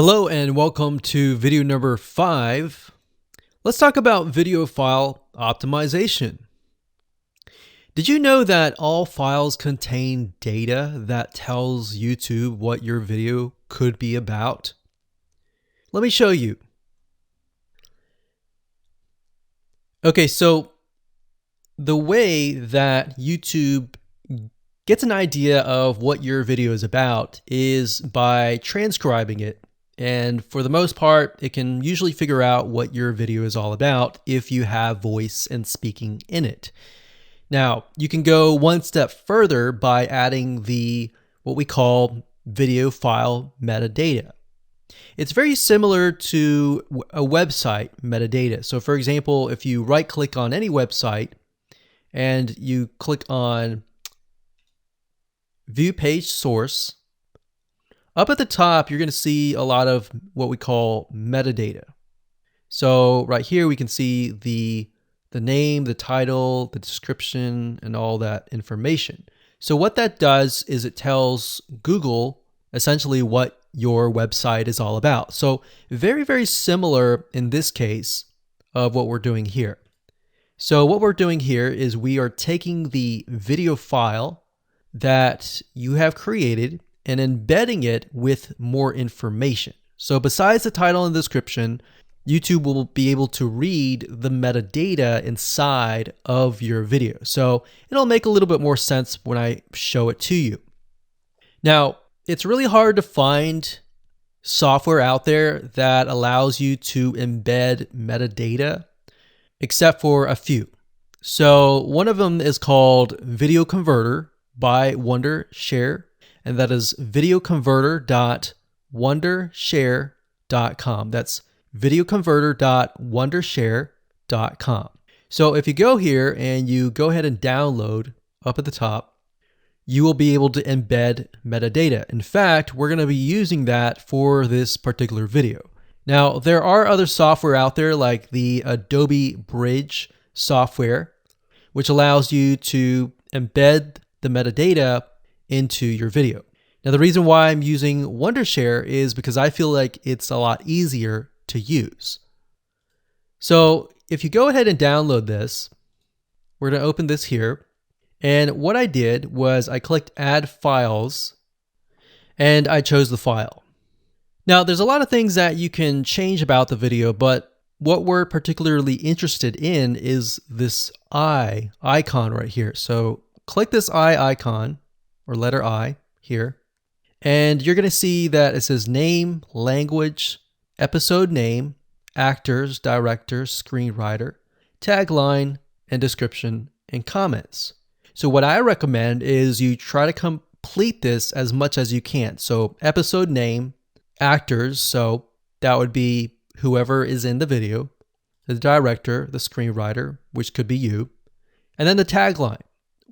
Hello and welcome to video number 5. Let's talk about video file optimization. Did you know that all files contain data that tells YouTube what your video could be about? Let me show you. Okay, so the way that YouTube gets an idea of what your video is about is by transcribing it. And for the most part, it can usually figure out what your video is all about if you have voice and speaking in it. Now, you can go one step further by adding what we call video file metadata. It's very similar to a website metadata. So for example, if you right click on any website and you click on View Page Source, up at the top, you're going to see a lot of what we call metadata. So right here, we can see the name, the title, the description, and all that information. So what that does is it tells Google essentially what your website is all about. So very, very similar in this case of what we're doing here. So what we're doing here is we are taking the video file that you have created and embedding it with more information. So besides the title and description, YouTube will be able to read the metadata inside of your video. So it'll make a little bit more sense when I show it to you. Now, it's really hard to find software out there that allows you to embed metadata, except for a few. So one of them is called Video Converter by Wondershare. And that is videoconverter.wondershare.com. That's videoconverter.wondershare.com. So if you go here and you go ahead and download up at the top, you will be able to embed metadata. In fact, we're going to be using that for this particular video. Now, there are other software out there like the Adobe Bridge software, which allows you to embed the metadata into your video. Now, the reason why I'm using Wondershare is because I feel like it's a lot easier to use. So if you go ahead and download this, we're going to open this here. And what I did was I clicked Add Files and I chose the file. Now, there's a lot of things that you can change about the video, but what we're particularly interested in is this eye icon right here. So click this eye icon, or letter I here, and you're going to see that it says name, language, episode name, actors, director, screenwriter, tagline, and description, and comments. So what I recommend is you try to complete this as much as you can. So episode name, actors, so that would be whoever is in the video, the director, the screenwriter, which could be you, and then the tagline.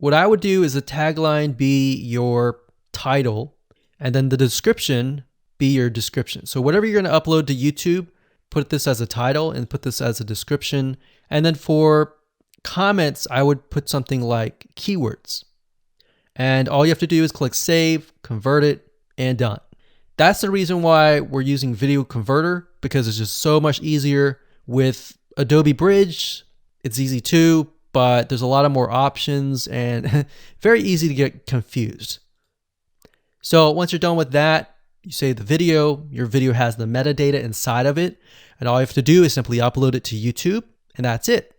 What I would do is the tagline be your title, and then the description be your description. So whatever you're going to upload to YouTube, put this as a title and put this as a description. And then for comments, I would put something like keywords. And all you have to do is click Save, convert it, and done. That's the reason why we're using Video Converter, because it's just so much easier. With Adobe Bridge, it's easy too, but there's a lot of more options and very easy to get confused. So once you're done with that, you save the video. Your video has the metadata inside of it, and all you have to do is simply upload it to YouTube, and that's it.